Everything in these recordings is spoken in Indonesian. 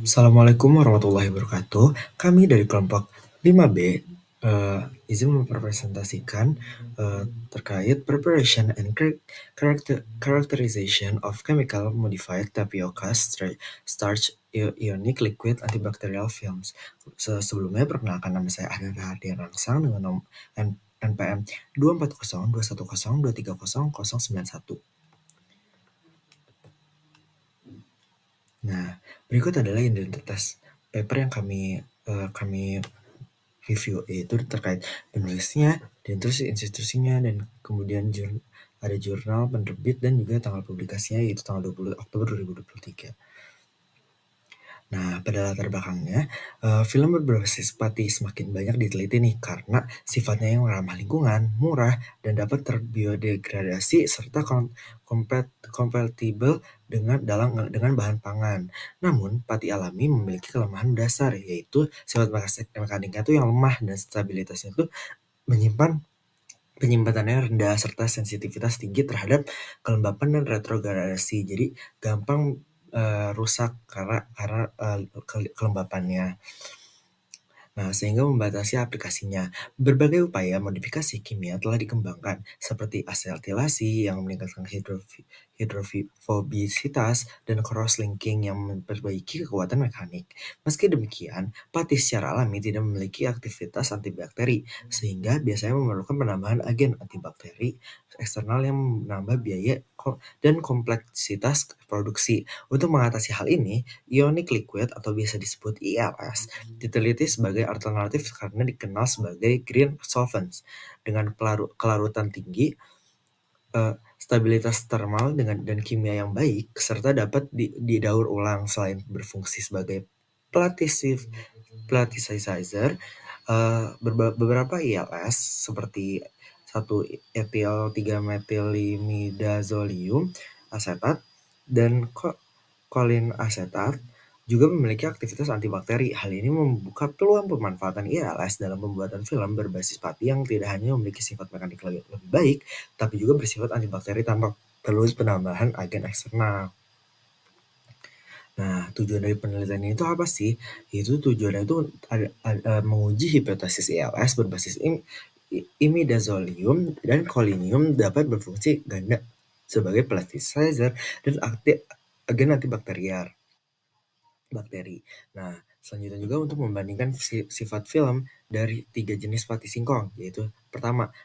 Assalamualaikum warahmatullahi wabarakatuh. Kami dari kelompok 5B izin mempresentasikan terkait preparation and characterization of chemical modified tapioca starch ionic liquid antibacterial films. Sebelumnya perkenalkan, nama saya Ahdan Rahardian Rangsang dengan NPM 2402102300991. Nah, berikut adalah identitas paper yang kami review, yaitu terkait penulisnya, identitas institusinya, dan kemudian ada jurnal penerbit dan juga tanggal publikasinya, yaitu tanggal 20 Oktober 2023. Nah, pada latar belakangnya, film berbasis pati semakin banyak diteliti nih karena sifatnya yang ramah lingkungan, murah, dan dapat terbiodegradasi serta kompatibel dengan bahan pangan. Namun, pati alami memiliki kelemahan dasar, yaitu sifat mekaniknya itu yang lemah dan stabilitasnya itu penyimpanannya rendah serta sensitivitas tinggi terhadap kelembapan dan retrogradasi. Jadi gampang rusak karena kelembapannya. Nah, sehingga membatasi aplikasinya. Berbagai upaya modifikasi kimia telah dikembangkan, seperti asetilasi yang meningkatkan hidrofobisitas dan cross-linking yang memperbaiki kekuatan mekanik. Meski demikian, pati secara alami tidak memiliki aktivitas antibakteri, sehingga biasanya memerlukan penambahan agen antibakteri eksternal yang menambah biaya dan kompleksitas produksi. Untuk mengatasi hal ini, ionic liquid atau biasa disebut ILS diteliti sebagai alternatif karena dikenal sebagai green solvents dengan kelarutan tinggi, stabilitas termal dan kimia yang baik, serta dapat didaur ulang. Selain berfungsi sebagai plasticizer, beberapa ILS seperti 1 etil 3 metylimidazolium asetat dan kolin asetat juga memiliki aktivitas antibakteri. Hal ini membuka peluang pemanfaatan ILS dalam pembuatan film berbasis pati yang tidak hanya memiliki sifat mekanik lebih baik, tapi juga bersifat antibakteri tanpa perlu penambahan agen eksternal. Nah, tujuan dari penelitian itu apa sih? Itu tujuannya itu menguji hipotesis ILS berbasis imidazolium dan kolinium dapat berfungsi ganda sebagai plasticizer dan agen antibakterial bakteri. Nah, selanjutnya juga untuk membandingkan sifat film dari 3 jenis pati singkong, yaitu pertama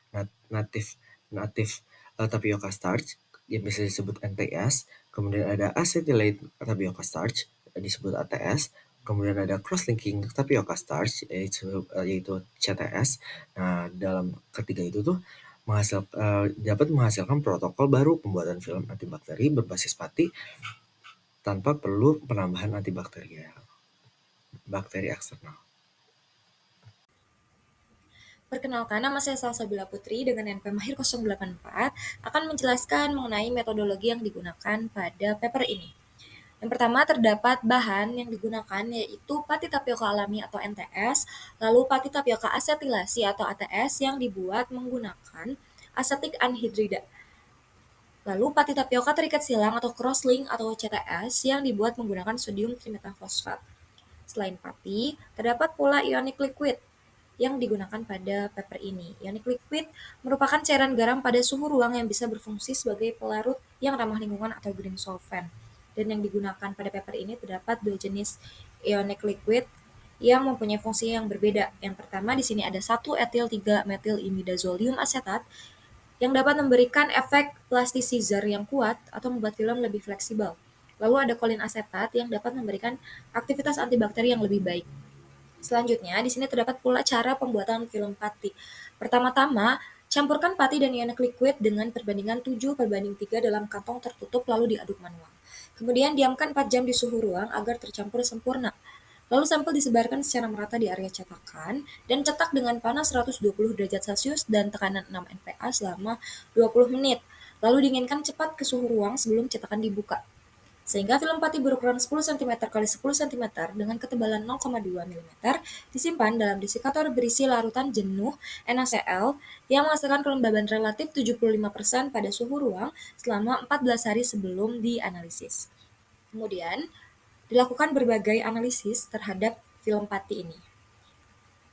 native tapioca starch yang bisa disebut NTS, kemudian ada acetylate tapioca starch disebut ATS, kemudian ada cross-linking tapioca starch yaitu CTS. Nah, dalam ketiga itu tuh dapat menghasilkan protokol baru pembuatan film antibakteri berbasis pati tanpa perlu penambahan bakteri eksternal. Perkenalkan, nama saya Salsabila Putri dengan NPM Mahir 084 akan menjelaskan mengenai metodologi yang digunakan pada paper ini. Yang pertama, terdapat bahan yang digunakan yaitu pati tapioka alami atau NTS, lalu pati tapioka asetilasi atau ATS yang dibuat menggunakan asetik anhidrida. Lalu pati tapioka terikat silang atau crosslink atau CTS yang dibuat menggunakan sodium trimetafosfat. Selain pati, terdapat pula ionic liquid yang digunakan pada paper ini. Ionic liquid merupakan cairan garam pada suhu ruang yang bisa berfungsi sebagai pelarut yang ramah lingkungan atau green solvent. Dan yang digunakan pada paper ini terdapat 2 jenis ionic liquid yang mempunyai fungsi yang berbeda. Yang pertama di sini ada 1 etil 3 metylimidazolium asetat yang dapat memberikan efek plasticizer yang kuat atau membuat film lebih fleksibel. Lalu ada kolin asetat yang dapat memberikan aktivitas antibakteri yang lebih baik. Selanjutnya, di sini terdapat pula cara pembuatan film pati. Pertama-tama, campurkan pati dan ionic liquid dengan perbandingan 7:3 dalam kantong tertutup lalu diaduk manual. Kemudian diamkan 4 jam di suhu ruang agar tercampur sempurna. Lalu sampel disebarkan secara merata di area cetakan dan cetak dengan panas 120 derajat Celcius dan tekanan 6 NPA selama 20 menit. Lalu dinginkan cepat ke suhu ruang sebelum cetakan dibuka. Sehingga film pati berukuran 10 cm x 10 cm dengan ketebalan 0,2 mm disimpan dalam desikator berisi larutan jenuh NaCl yang menghasilkan kelembaban relatif 75% pada suhu ruang selama 14 hari sebelum dianalisis. Kemudian, dilakukan berbagai analisis terhadap film pati ini.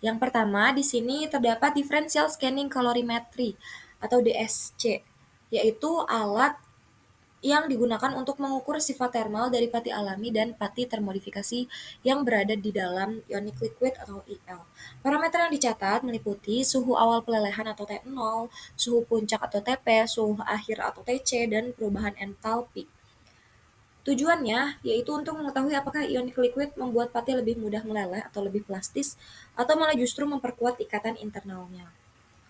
Yang pertama, di sini terdapat differential scanning calorimetry atau DSC, yaitu alat yang digunakan untuk mengukur sifat termal dari pati alami dan pati termodifikasi yang berada di dalam ionic liquid atau IL. Parameter yang dicatat meliputi suhu awal pelelehan atau T0, suhu puncak atau TP, suhu akhir atau TC, dan perubahan entalpi. Tujuannya yaitu untuk mengetahui apakah ionic liquid membuat pati lebih mudah meleleh atau lebih plastis, atau malah justru memperkuat ikatan internalnya.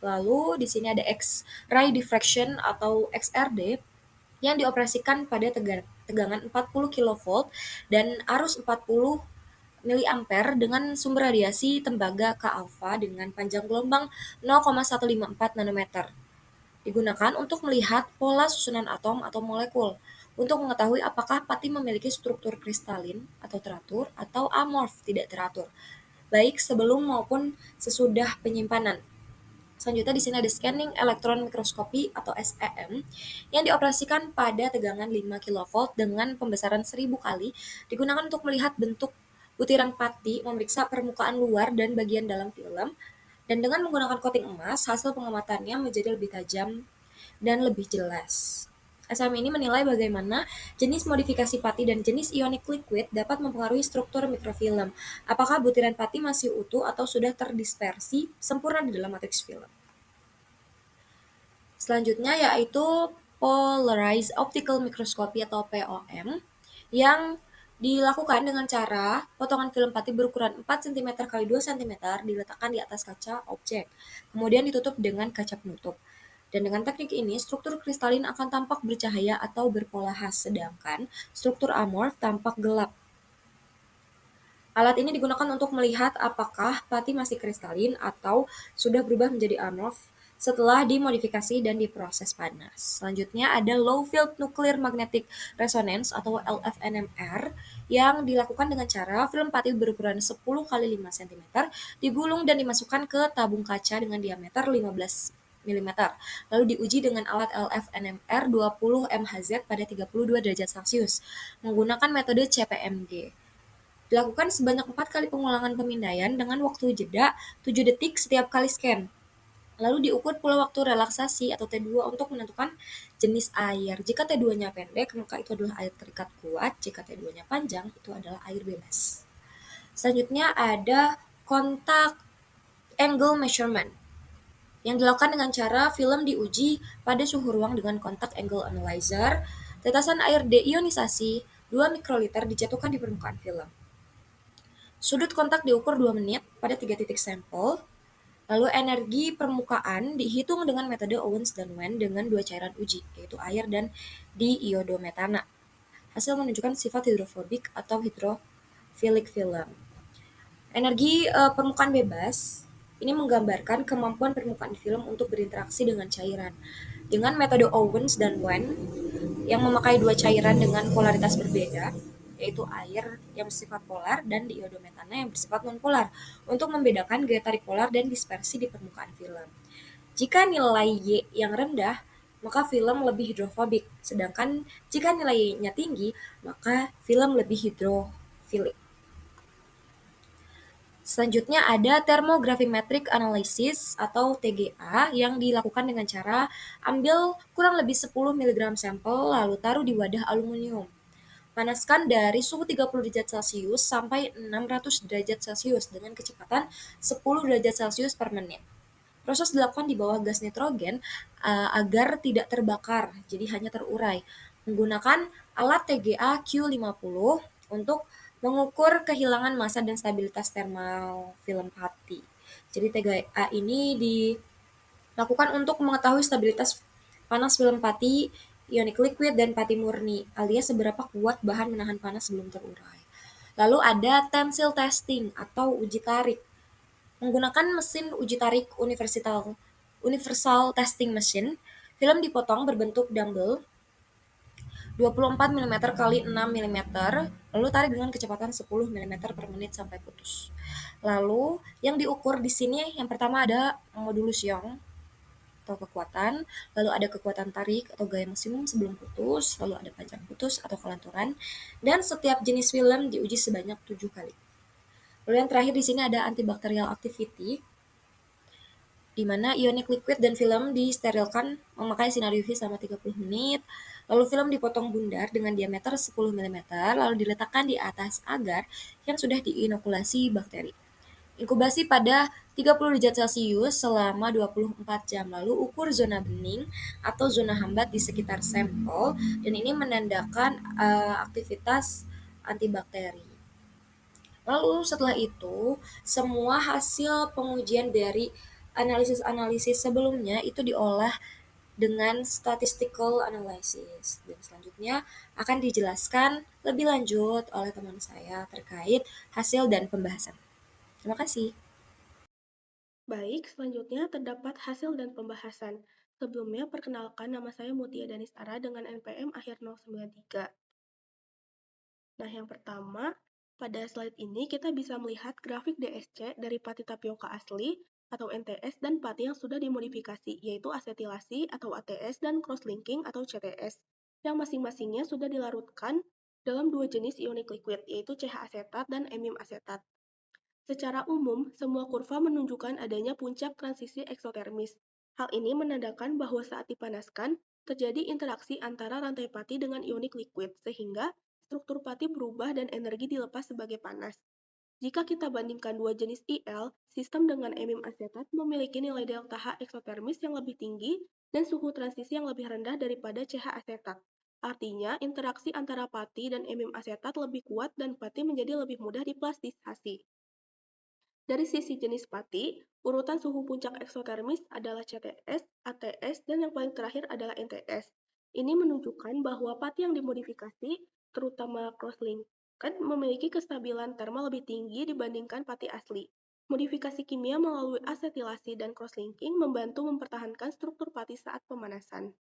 Lalu di sini ada X-ray diffraction atau XRD yang dioperasikan pada tegangan 40 kV dan arus 40 miliampere dengan sumber radiasi tembaga K alfa dengan panjang gelombang 0,154 nanometer. Digunakan untuk melihat pola susunan atom atau molekul untuk mengetahui apakah pati memiliki struktur kristalin atau teratur atau amorf tidak teratur, baik sebelum maupun sesudah penyimpanan. Selanjutnya di sini ada scanning elektron mikroskopi atau SEM yang dioperasikan pada tegangan 5 kV dengan pembesaran 1000 kali, digunakan untuk melihat bentuk butiran pati, memeriksa permukaan luar dan bagian dalam film, dan dengan menggunakan coating emas, hasil pengamatannya menjadi lebih tajam dan lebih jelas. SEM ini menilai bagaimana jenis modifikasi pati dan jenis ionic liquid dapat mempengaruhi struktur mikrofilm. Apakah butiran pati masih utuh atau sudah terdispersi sempurna di dalam matriks film. Selanjutnya yaitu Polarized Optical Microscopy atau POM yang dilakukan dengan cara potongan film pati berukuran 4 cm x 2 cm diletakkan di atas kaca objek, kemudian ditutup dengan kaca penutup. Dan dengan teknik ini, struktur kristalin akan tampak bercahaya atau berpola khas, sedangkan struktur amorf tampak gelap. Alat ini digunakan untuk melihat apakah pati masih kristalin atau sudah berubah menjadi amorf setelah dimodifikasi dan diproses panas. Selanjutnya ada Low Field Nuclear Magnetic Resonance atau LFNMR yang dilakukan dengan cara film pati berukuran 10 x 5 cm digulung dan dimasukkan ke tabung kaca dengan diameter 15 mm. Lalu diuji dengan alat LFNMR 20 MHz pada 32 derajat Celcius menggunakan metode CPMG. Dilakukan sebanyak 4 kali pengulangan pemindaian dengan waktu jeda 7 detik setiap kali scan. Lalu diukur pula waktu relaksasi atau T2 untuk menentukan jenis air. Jika T2-nya pendek, maka itu adalah air terikat kuat. Jika T2-nya panjang, itu adalah air bebas. Selanjutnya ada contact angle measurement yang dilakukan dengan cara film diuji pada suhu ruang dengan contact angle analyzer. Tetesan air deionisasi 2 mikroliter dijatuhkan di permukaan film. Sudut kontak diukur 2 menit pada 3 titik sampel. Lalu energi permukaan dihitung dengan metode Owens dan Wen dengan 2 cairan uji, yaitu air dan diiodometana. Hasil menunjukkan sifat hidrofobik atau hidrofilik film. Energi permukaan bebas ini menggambarkan kemampuan permukaan film untuk berinteraksi dengan cairan. Dengan metode Owens dan Wen yang memakai 2 cairan dengan polaritas berbeda, yaitu air yang bersifat polar dan diiodometana yang bersifat nonpolar, untuk membedakan gaya tarik polar dan dispersi di permukaan film. Jika nilai Y yang rendah, maka film lebih hidrofobik, sedangkan jika nilai Y-nya tinggi, maka film lebih hidrofilik. Selanjutnya ada thermogravimetric analysis atau TGA yang dilakukan dengan cara ambil kurang lebih 10 mg sampel lalu taruh di wadah aluminium. Panaskan dari suhu 30 derajat Celcius sampai 600 derajat Celcius dengan kecepatan 10 derajat Celcius per menit. Proses dilakukan di bawah gas nitrogen agar tidak terbakar, jadi hanya terurai. Menggunakan alat TGA Q50 untuk mengukur kehilangan massa dan stabilitas termal film pati. Jadi TGA ini dilakukan untuk mengetahui stabilitas panas film pati, ionic liquid, dan pati murni, alias seberapa kuat bahan menahan panas sebelum terurai. Lalu ada tensile testing atau uji tarik. Menggunakan mesin uji tarik universal testing machine, film dipotong berbentuk dumbbell 24 mm x 6 mm, lalu tarik dengan kecepatan 10 mm per menit sampai putus. Lalu yang diukur di sini yang pertama ada modulus Young, atau kekuatan, lalu ada kekuatan tarik atau gaya maksimum sebelum putus, lalu ada panjang putus atau kelenturan, dan setiap jenis film diuji sebanyak 7 kali. Lalu yang terakhir di sini ada antibacterial activity, di mana ionic liquid dan film disterilkan memakai sinar UV selama 30 menit, lalu film dipotong bundar dengan diameter 10 mm, lalu diletakkan di atas agar yang sudah diinokulasi bakteri. Inkubasi pada 30 derajat Celcius selama 24 jam, lalu ukur zona bening atau zona hambat di sekitar sampel, dan ini menandakan aktivitas antibakteri. Lalu setelah itu, semua hasil pengujian dari analisis-analisis sebelumnya itu diolah dengan statistical analysis. Dan selanjutnya akan dijelaskan lebih lanjut oleh teman saya terkait hasil dan pembahasan. Terima kasih. Baik, selanjutnya terdapat hasil dan pembahasan. Sebelumnya, perkenalkan nama saya Mutia Danistara dengan NPM akhir 093. Nah, yang pertama, pada slide ini kita bisa melihat grafik DSC dari pati tapioka asli atau NTS dan pati yang sudah dimodifikasi, yaitu asetilasi atau ATS dan cross-linking atau CTS, yang masing-masingnya sudah dilarutkan dalam dua jenis ionic liquid, yaitu CH asetat dan emium asetat. Secara umum, semua kurva menunjukkan adanya puncak transisi eksotermis. Hal ini menandakan bahwa saat dipanaskan, terjadi interaksi antara rantai pati dengan ionik liquid, sehingga struktur pati berubah dan energi dilepas sebagai panas. Jika kita bandingkan dua jenis IL, sistem dengan emium asetat memiliki nilai delta H eksotermis yang lebih tinggi dan suhu transisi yang lebih rendah daripada CH asetat. Artinya, interaksi antara pati dan emium asetat lebih kuat dan pati menjadi lebih mudah diplastisasi. Dari sisi jenis pati, urutan suhu puncak eksotermis adalah CTS, ATS, dan yang paling terakhir adalah NTS. Ini menunjukkan bahwa pati yang dimodifikasi, terutama cross-linked, memiliki kestabilan termal lebih tinggi dibandingkan pati asli. Modifikasi kimia melalui asetilasi dan cross-linking membantu mempertahankan struktur pati saat pemanasan.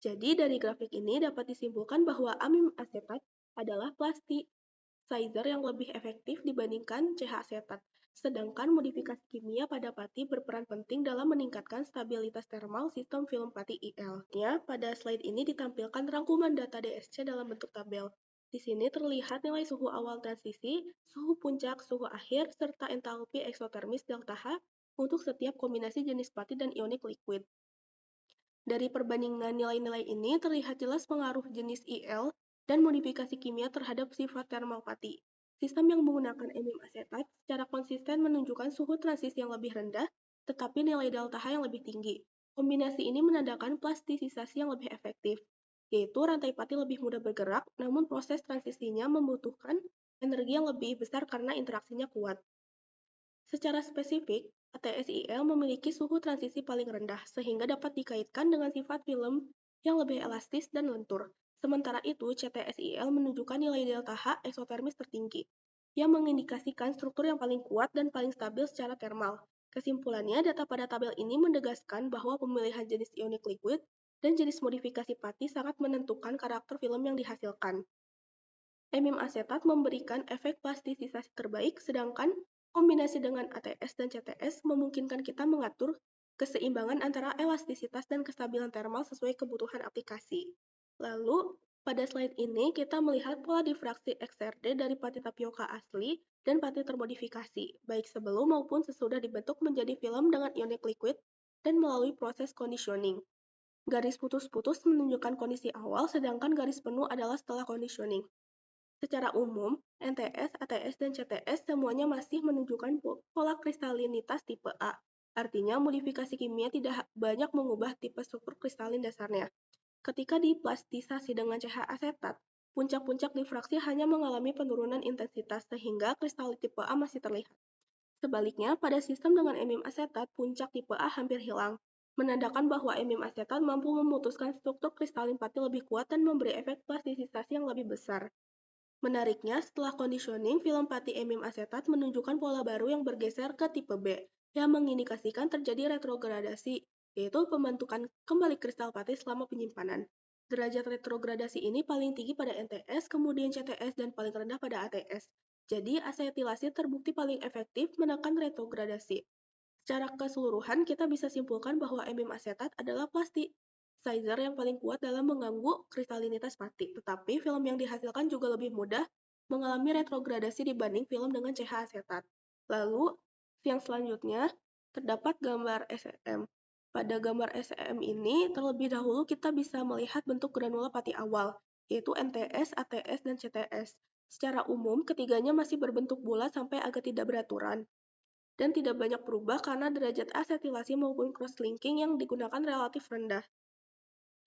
Jadi dari grafik ini dapat disimpulkan bahwa amium asetat adalah plasticizer yang lebih efektif dibandingkan CH asetat. Sedangkan modifikasi kimia pada pati berperan penting dalam meningkatkan stabilitas termal sistem film pati IL. Ya, pada slide ini ditampilkan rangkuman data DSC dalam bentuk tabel. Di sini terlihat nilai suhu awal transisi, suhu puncak, suhu akhir, serta entalpi eksotermis delta H untuk setiap kombinasi jenis pati dan ionik liquid. Dari perbandingan nilai-nilai ini terlihat jelas pengaruh jenis IL dan modifikasi kimia terhadap sifat termal pati. Sistem yang menggunakan emium asetat secara konsisten menunjukkan suhu transisi yang lebih rendah, tetapi nilai delta H yang lebih tinggi. Kombinasi ini menandakan plastisisasi yang lebih efektif, yaitu rantai pati lebih mudah bergerak, namun proses transisinya membutuhkan energi yang lebih besar karena interaksinya kuat. Secara spesifik, ATSIL memiliki suhu transisi paling rendah, sehingga dapat dikaitkan dengan sifat film yang lebih elastis dan lentur. Sementara itu, CTSIL menunjukkan nilai delta H eksotermis tertinggi, yang mengindikasikan struktur yang paling kuat dan paling stabil secara termal. Kesimpulannya, data pada tabel ini menegaskan bahwa pemilihan jenis ionik liquid dan jenis modifikasi pati sangat menentukan karakter film yang dihasilkan. Emium asetat memberikan efek plastisisasi terbaik, sedangkan kombinasi dengan ATS dan CTS memungkinkan kita mengatur keseimbangan antara elastisitas dan kestabilan termal sesuai kebutuhan aplikasi. Lalu, pada slide ini kita melihat pola difraksi XRD dari pati tapioka asli dan pati termodifikasi, baik sebelum maupun sesudah dibentuk menjadi film dengan ionik liquid dan melalui proses conditioning. Garis putus-putus menunjukkan kondisi awal, sedangkan garis penuh adalah setelah conditioning. Secara umum, NTS, ATS, dan CTS semuanya masih menunjukkan pola kristalinitas tipe A. Artinya, modifikasi kimia tidak banyak mengubah tipe struktur kristalin dasarnya. Ketika diplastisasi dengan CH asetat, puncak-puncak difraksi hanya mengalami penurunan intensitas sehingga kristal tipe A masih terlihat. Sebaliknya, pada sistem dengan emium asetat, puncak tipe A hampir hilang, menandakan bahwa emium asetat mampu memutuskan struktur kristalin pati lebih kuat dan memberi efek plastisasi yang lebih besar. Menariknya, setelah conditioning, film pati emium asetat menunjukkan pola baru yang bergeser ke tipe B, yang mengindikasikan terjadi retrogradasi, yaitu pembentukan kembali kristal pati selama penyimpanan. Derajat retrogradasi ini paling tinggi pada NTS, kemudian CTS, dan paling rendah pada ATS. Jadi, asetilasi terbukti paling efektif menekan retrogradasi. Secara keseluruhan, kita bisa simpulkan bahwa emium asetat adalah plasticizer yang paling kuat dalam mengganggu kristalinitas pati. Tetapi film yang dihasilkan juga lebih mudah mengalami retrogradasi dibanding film dengan CH asetat. Lalu, yang selanjutnya, terdapat gambar SEM. Pada gambar SEM ini, terlebih dahulu kita bisa melihat bentuk granula pati awal, yaitu NTS, ATS, dan CTS. Secara umum, ketiganya masih berbentuk bulat sampai agak tidak beraturan dan tidak banyak berubah karena derajat asetilasi maupun cross-linking yang digunakan relatif rendah.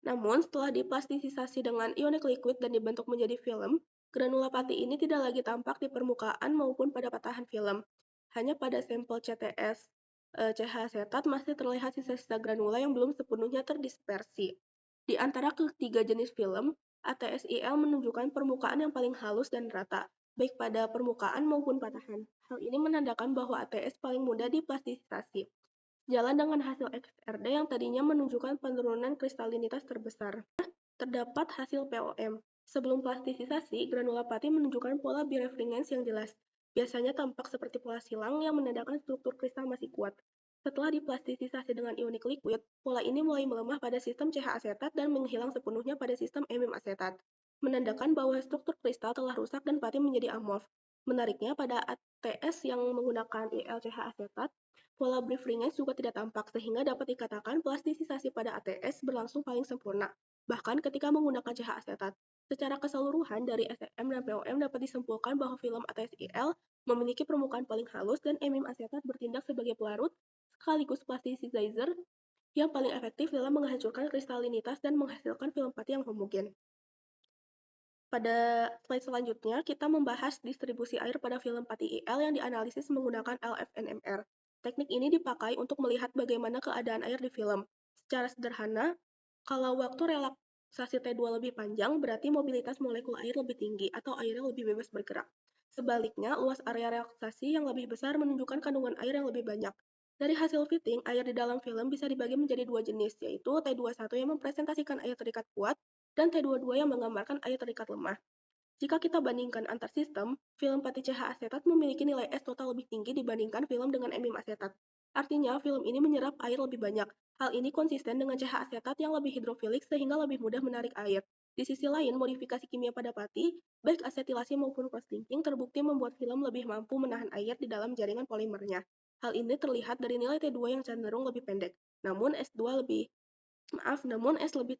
Namun, setelah diplastisisasi dengan ionic liquid dan dibentuk menjadi film, granula pati ini tidak lagi tampak di permukaan maupun pada patahan film. Hanya pada sampel CTS CH asetat masih terlihat sisa-sisa granula yang belum sepenuhnya terdispersi. Di antara ketiga jenis film, ATSIL menunjukkan permukaan yang paling halus dan rata, baik pada permukaan maupun patahan. Hal ini menandakan bahwa ATS paling mudah diplastisasi. Jalan dengan hasil XRD yang tadinya menunjukkan penurunan kristalinitas terbesar. Terdapat hasil POM. Sebelum plastisisasi, granula pati menunjukkan pola birefringence yang jelas. Biasanya tampak seperti pola silang yang menandakan struktur kristal masih kuat. Setelah diplastisisasi dengan ionic liquid, pola ini mulai melemah pada sistem CH asetat dan menghilang sepenuhnya pada sistem emium asetat, menandakan bahwa struktur kristal telah rusak dan pati menjadi amorf. Menariknya, pada ATS yang menggunakan ILCH asetat, pola birefringence juga tidak tampak, sehingga dapat dikatakan plastisisasi pada ATS berlangsung paling sempurna, bahkan ketika menggunakan CH asetat. Secara keseluruhan, dari SEM dan POM dapat disimpulkan bahwa film ATSIL memiliki permukaan paling halus dan emium asetat bertindak sebagai pelarut sekaligus plasticizer yang paling efektif dalam menghancurkan kristalinitas dan menghasilkan film pati yang homogen. Pada slide selanjutnya, kita membahas distribusi air pada film pati IL yang dianalisis menggunakan LFNMR. Teknik ini dipakai untuk melihat bagaimana keadaan air di film. Secara sederhana, kalau waktu relaksasi T2 lebih panjang, berarti mobilitas molekul air lebih tinggi atau airnya lebih bebas bergerak. Sebaliknya, luas area relaksasi yang lebih besar menunjukkan kandungan air yang lebih banyak. Dari hasil fitting, air di dalam film bisa dibagi menjadi dua jenis, yaitu T21 yang mempresentasikan air terikat kuat dan T22 yang menggambarkan air terikat lemah. Jika kita bandingkan antar sistem, film pati CH asetat memiliki nilai S total lebih tinggi dibandingkan film dengan emium asetat. Artinya, film ini menyerap air lebih banyak. Hal ini konsisten dengan CH asetat yang lebih hidrofilik sehingga lebih mudah menarik air. Di sisi lain, modifikasi kimia pada pati, baik asetilasi maupun cross-linking, terbukti membuat film lebih mampu menahan air di dalam jaringan polimernya. Hal ini terlihat dari nilai T2 yang cenderung lebih pendek, namun S lebih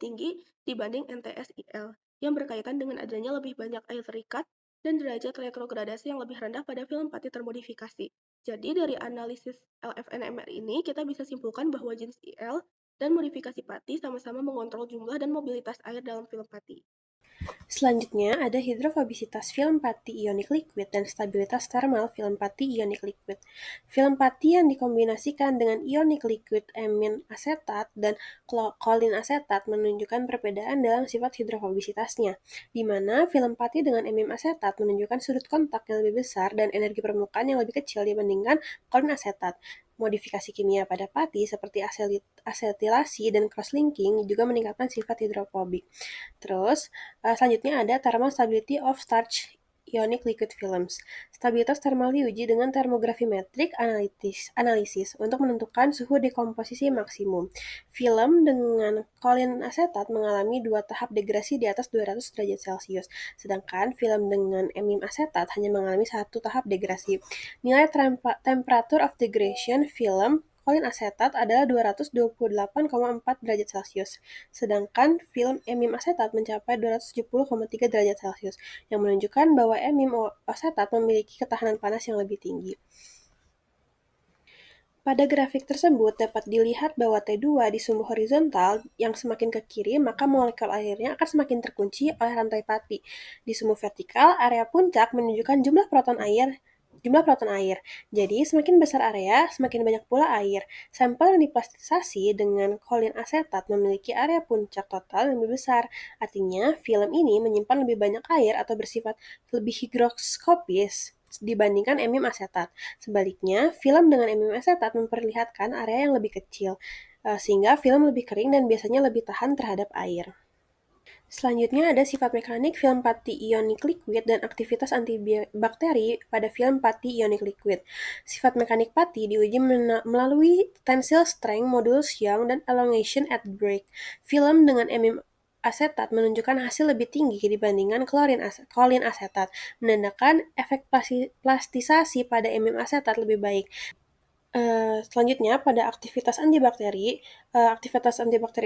tinggi dibanding NTSIL, yang berkaitan dengan adanya lebih banyak air terikat dan derajat retrogradasi yang lebih rendah pada film pati termodifikasi. Jadi dari analisis LFNMR ini, kita bisa simpulkan bahwa jenis IL dan modifikasi pati sama-sama mengontrol jumlah dan mobilitas air dalam film pati. Selanjutnya, ada hidrofobisitas film pati ionic liquid dan stabilitas thermal film pati ionic liquid. Film pati yang dikombinasikan dengan ionic liquid amin asetat dan kolin asetat menunjukkan perbedaan dalam sifat hidrofobisitasnya, di mana film pati dengan amin asetat menunjukkan sudut kontak yang lebih besar dan energi permukaan yang lebih kecil dibandingkan kolin asetat. Modifikasi kimia pada pati seperti asetilasi dan cross-linking juga meningkatkan sifat hidrofobik. Terus, selanjutnya ada thermal stability of starch ionic liquid films. Stabilitas thermal diuji dengan termografimetric analisis untuk menentukan suhu dekomposisi maksimum. Film dengan kolin asetat mengalami 2 tahap degrasi di atas 200 derajat Celcius, sedangkan film dengan emium asetat hanya mengalami 1 tahap degrasi. Nilai temperature of degradation film kolin asetat adalah 228,4 derajat Celcius, sedangkan film emium asetat mencapai 270,3 derajat Celcius, yang menunjukkan bahwa emium asetat memiliki ketahanan panas yang lebih tinggi. Pada grafik tersebut dapat dilihat bahwa T2 di sumbu horizontal yang semakin ke kiri, maka molekul airnya akan semakin terkunci oleh rantai pati. Di sumbu vertikal, area puncak menunjukkan jumlah proton air. Jadi, semakin besar area, semakin banyak pula air. Sampel yang diplastisasi dengan kolin asetat memiliki area puncak total yang lebih besar. Artinya, film ini menyimpan lebih banyak air atau bersifat lebih higroskopis dibandingkan emium asetat. Sebaliknya, film dengan emium asetat memperlihatkan area yang lebih kecil, sehingga film lebih kering dan biasanya lebih tahan terhadap air. Selanjutnya ada sifat mekanik film pati ionic liquid dan aktivitas antibakteri pada film pati ionic liquid. Sifat mekanik pati diuji melalui tensile strength, modulus Young, dan elongation at break. Film dengan emium asetat menunjukkan hasil lebih tinggi dibandingkan kolin asetat, menandakan efek plastisasi pada emium asetat lebih baik. Selanjutnya pada aktivitas antibakteri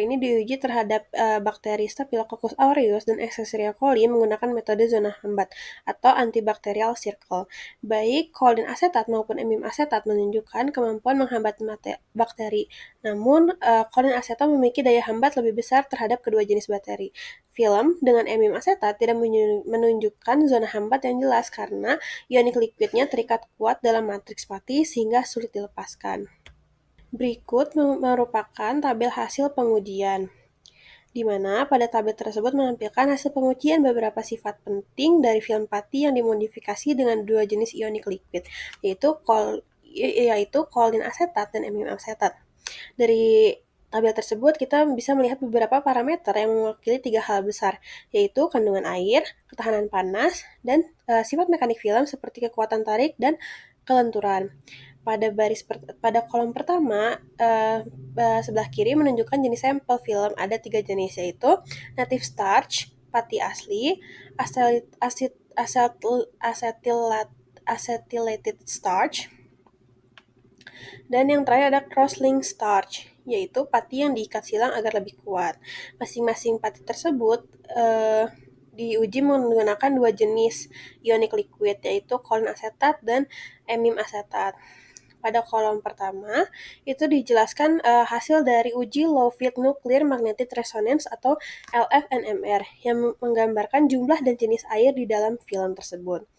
ini diuji terhadap bakteri Staphylococcus aureus dan Escherichia coli menggunakan metode zona hambat atau antibacterial circle. Baik kolin asetat maupun emium asetat menunjukkan kemampuan menghambat bakteri. Namun kolin asetat memiliki daya hambat lebih besar terhadap kedua jenis bakteri. Film dengan emium asetat tidak menunjukkan zona hambat yang jelas karena ionic liquidnya terikat kuat dalam matriks pati sehingga sulit dilepaskan. Berikut merupakan tabel hasil pengujian, di mana pada tabel tersebut menampilkan hasil pengujian beberapa sifat penting dari film pati yang dimodifikasi dengan dua jenis ionic liquid, yaitu kolin asetat dan emium asetat. Dari tabel tersebut kita bisa melihat beberapa parameter yang mewakili 3 hal besar, yaitu kandungan air, ketahanan panas, dan sifat mekanik film seperti kekuatan tarik dan kelenturan. Pada kolom pertama, sebelah kiri menunjukkan jenis sampel film. Ada 3 jenis, yaitu native starch, pati asli, acetylated starch, dan yang terakhir ada cross-link starch, yaitu pati yang diikat silang agar lebih kuat. Masing-masing pati tersebut diuji menggunakan dua jenis ionic liquid, yaitu kolin asetat dan emium asetat. Pada kolom pertama, itu dijelaskan hasil dari uji low field nuclear magnetic resonance atau LFNMR yang menggambarkan jumlah dan jenis air di dalam film tersebut.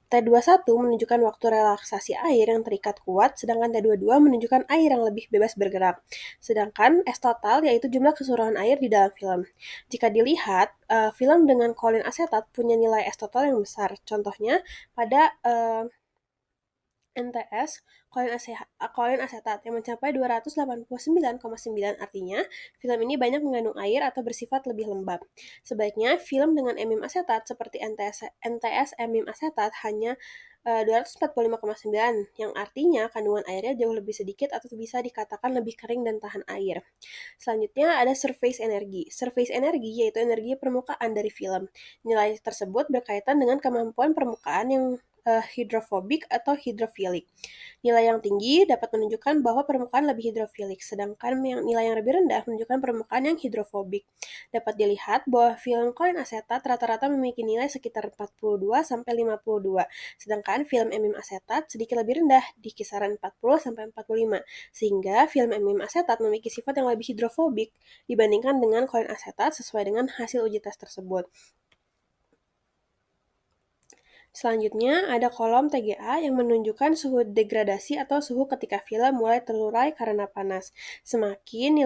T21 menunjukkan waktu relaksasi air yang terikat kuat, sedangkan T22 menunjukkan air yang lebih bebas bergerak. Sedangkan S total yaitu jumlah keseluruhan air di dalam film. Jika dilihat, film dengan kolin asetat punya nilai S total yang besar. Contohnya pada NTS kolin asetat yang mencapai 289,9, artinya film ini banyak mengandung air atau bersifat lebih lembab. Sebaliknya film dengan emium asetat seperti NTS emium asetat hanya 245,9, yang artinya kandungan airnya jauh lebih sedikit atau bisa dikatakan lebih kering dan tahan air. Selanjutnya ada surface energy. Surface energy yaitu energi permukaan dari film. Nilai tersebut berkaitan dengan kemampuan permukaan yang hidrofobik atau hidrofilik. Nilai yang tinggi dapat menunjukkan bahwa permukaan lebih hidrofilik, sedangkan nilai yang lebih rendah menunjukkan permukaan yang hidrofobik. Dapat dilihat bahwa film kolin asetat rata-rata memiliki nilai sekitar 42-52, sedangkan film emium asetat sedikit lebih rendah di kisaran 40-45, sehingga film emium asetat memiliki sifat yang lebih hidrofobik dibandingkan dengan kolin asetat sesuai dengan hasil uji tes tersebut. Selanjutnya ada kolom TGA yang menunjukkan suhu degradasi atau suhu ketika film mulai terurai karena panas. Semakin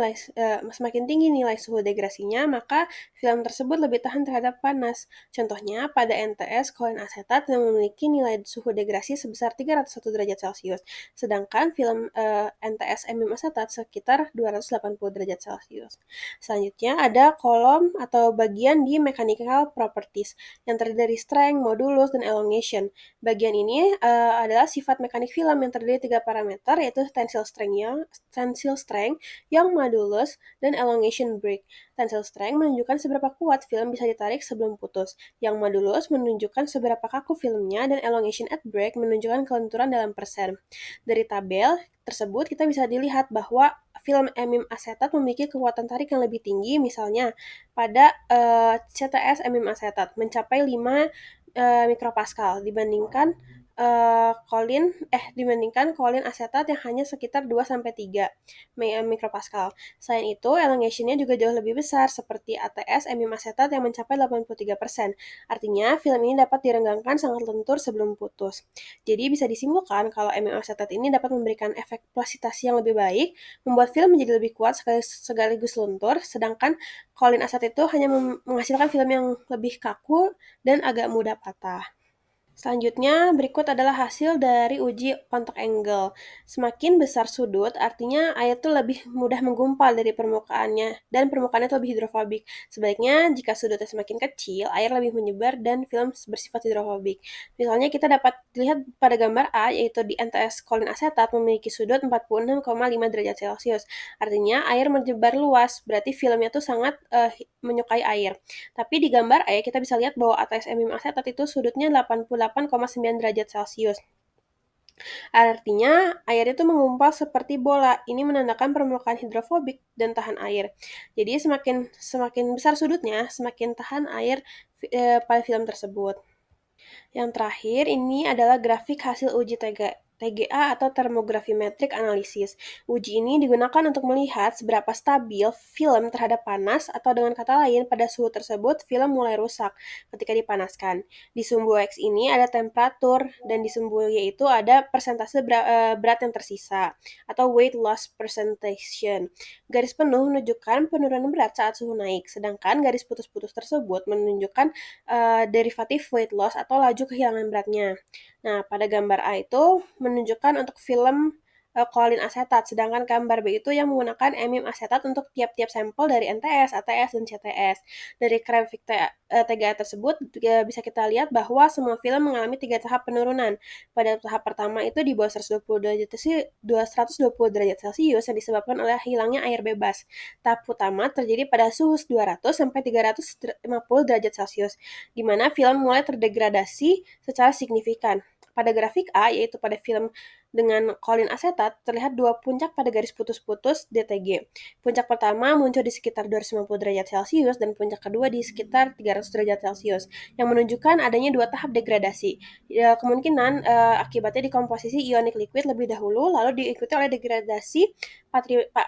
tinggi nilai suhu degradasinya, maka film tersebut lebih tahan terhadap panas. Contohnya pada NTS kolin asetat yang memiliki nilai suhu degradasi sebesar 301 derajat Celcius, sedangkan film NTS emium asetat sekitar 280 derajat Celcius. Selanjutnya ada kolom atau bagian di mechanical properties yang terdiri dari strength, modulus, dan elongation. Bagian ini adalah sifat mekanik film yang terdiri 3 parameter, yaitu tensile strength, Young modulus, dan elongation break. Tensile strength menunjukkan seberapa kuat film bisa ditarik sebelum putus. Young modulus menunjukkan seberapa kaku filmnya, dan elongation at break menunjukkan kelenturan dalam persen. Dari tabel tersebut kita bisa dilihat bahwa film emium asetat memiliki kekuatan tarik yang lebih tinggi, misalnya pada CTS emium asetat mencapai 5 mikropascal dibandingkan kolin asetat yang hanya sekitar 2-3 mikropascal. Selain itu, elongation-nya juga jauh lebih besar seperti ATS emium asetat yang mencapai 83%. Artinya, film ini dapat direnggangkan sangat lentur sebelum putus. Jadi bisa disimpulkan kalau emium asetat ini dapat memberikan efek plastisasi yang lebih baik, membuat film menjadi lebih kuat sekaligus luntur, sedangkan kolin asetat itu hanya menghasilkan film yang lebih kaku dan agak mudah patah. Selanjutnya, berikut adalah hasil dari uji kontak angle. Semakin besar sudut, artinya air itu lebih mudah menggumpal dari permukaannya, dan permukaannya itu lebih hidrofobik. Sebaliknya, jika sudutnya semakin kecil, air lebih menyebar dan film bersifat hidrofobik. Misalnya kita dapat lihat pada gambar A, yaitu di NTS kolin asetat memiliki sudut 46,5 derajat Celcius. Artinya air menyebar luas, berarti filmnya itu sangat menyukai air. Tapi di gambar E kita bisa lihat bahwa ATS emium asetat itu sudutnya 88,9 derajat Celcius. Artinya air itu menggumpal seperti bola. Ini menandakan permukaan hidrofobik dan tahan air. Jadi semakin besar sudutnya, semakin tahan air pada film tersebut. Yang terakhir, ini adalah grafik hasil uji TGA atau Thermographimetric Analysis. Uji ini digunakan untuk melihat seberapa stabil film terhadap panas, atau dengan kata lain, pada suhu tersebut film mulai rusak ketika dipanaskan. Di sumbu X ini ada temperatur, dan di sumbu Y itu ada persentase berat yang tersisa, atau weight loss percentage. Garis penuh menunjukkan penurunan berat saat suhu naik, sedangkan garis putus-putus tersebut menunjukkan derivatif weight loss atau laju kehilangan beratnya. Nah, pada gambar A itu menunjukkan untuk film kolin asetat, sedangkan gambar B itu yang menggunakan emium asetat untuk tiap-tiap sampel dari NTS, ATS, dan CTS. Dari grafik TGA tersebut bisa kita lihat bahwa semua film mengalami 3 tahap penurunan. Pada tahap pertama itu di bawah 120 derajat Celcius yang disebabkan oleh hilangnya air bebas. Tahap utama terjadi pada suhu 200 sampai 350 derajat Celcius, di mana film mulai terdegradasi secara signifikan. Pada grafik A, yaitu pada film dengan kolin asetat, terlihat dua puncak pada garis putus-putus DTG. Puncak pertama muncul di sekitar 250 derajat Celcius dan puncak kedua di sekitar 300 derajat Celcius, yang menunjukkan adanya dua tahap degradasi. Kemungkinan akibatnya dekomposisi ionik liquid lebih dahulu, lalu diikuti oleh degradasi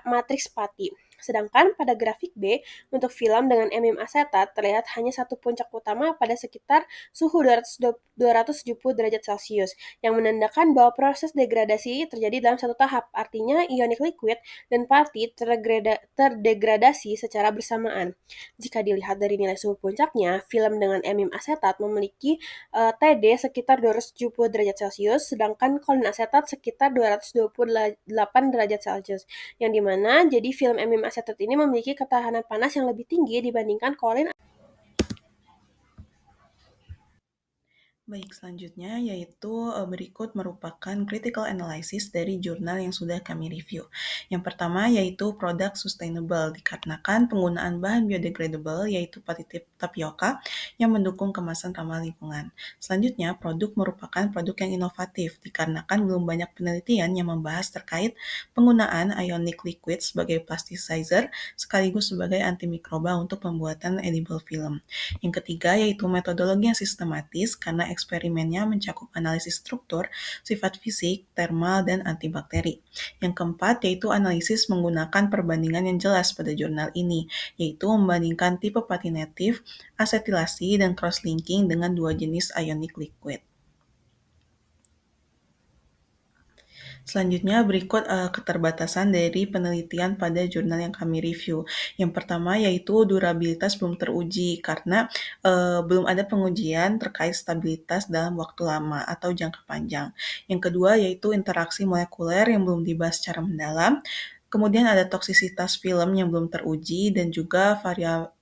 matriks Pati. Sedangkan pada grafik B, untuk film dengan emium asetat terlihat hanya satu puncak utama pada sekitar suhu 270 derajat Celcius, yang menandakan bahwa proses degradasi terjadi dalam satu tahap, artinya ionik liquid dan Pati terdegradasi secara bersamaan. Jika dilihat dari nilai suhu puncaknya, film dengan emium asetat memiliki TD sekitar 270 derajat Celcius, sedangkan kolin asetat sekitar 228 derajat Celcius, yang dimana jadi film emium asetat ini memiliki ketahanan panas yang lebih tinggi dibandingkan kolin. Baik, selanjutnya yaitu berikut merupakan critical analysis dari jurnal yang sudah kami review. Yang pertama yaitu product sustainable, dikarenakan penggunaan bahan biodegradable yaitu pati tapioka yang mendukung kemasan ramah lingkungan. Selanjutnya, produk merupakan produk yang inovatif, dikarenakan belum banyak penelitian yang membahas terkait penggunaan ionic liquid sebagai plasticizer sekaligus sebagai antimikroba untuk pembuatan edible film. Yang ketiga yaitu metodologi yang sistematis karena eksperimennya mencakup analisis struktur, sifat fisik, termal, dan antibakteri. Yang keempat yaitu analisis menggunakan perbandingan yang jelas pada jurnal ini, yaitu membandingkan tipe pati native, asetilasi, dan cross-linking dengan dua jenis ionic liquid. Selanjutnya berikut keterbatasan dari penelitian pada jurnal yang kami review. Yang pertama yaitu durabilitas belum teruji karena belum ada pengujian terkait stabilitas dalam waktu lama atau jangka panjang. Yang kedua yaitu interaksi molekuler yang belum dibahas secara mendalam. Kemudian ada toksisitas film yang belum teruji dan juga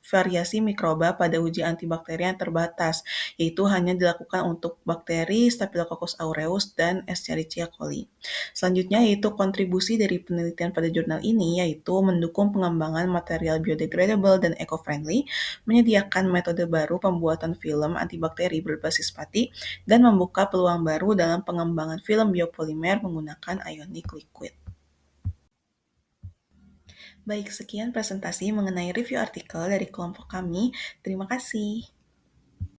variasi mikroba pada uji antibakteri yang terbatas, yaitu hanya dilakukan untuk bakteri Staphylococcus aureus dan Escherichia coli. Selanjutnya yaitu kontribusi dari penelitian pada jurnal ini yaitu mendukung pengembangan material biodegradable dan eco-friendly, menyediakan metode baru pembuatan film antibakteri berbasis pati, dan membuka peluang baru dalam pengembangan film biopolimer menggunakan ionic liquid. Baik, sekian presentasi mengenai review artikel dari kelompok kami. Terima kasih.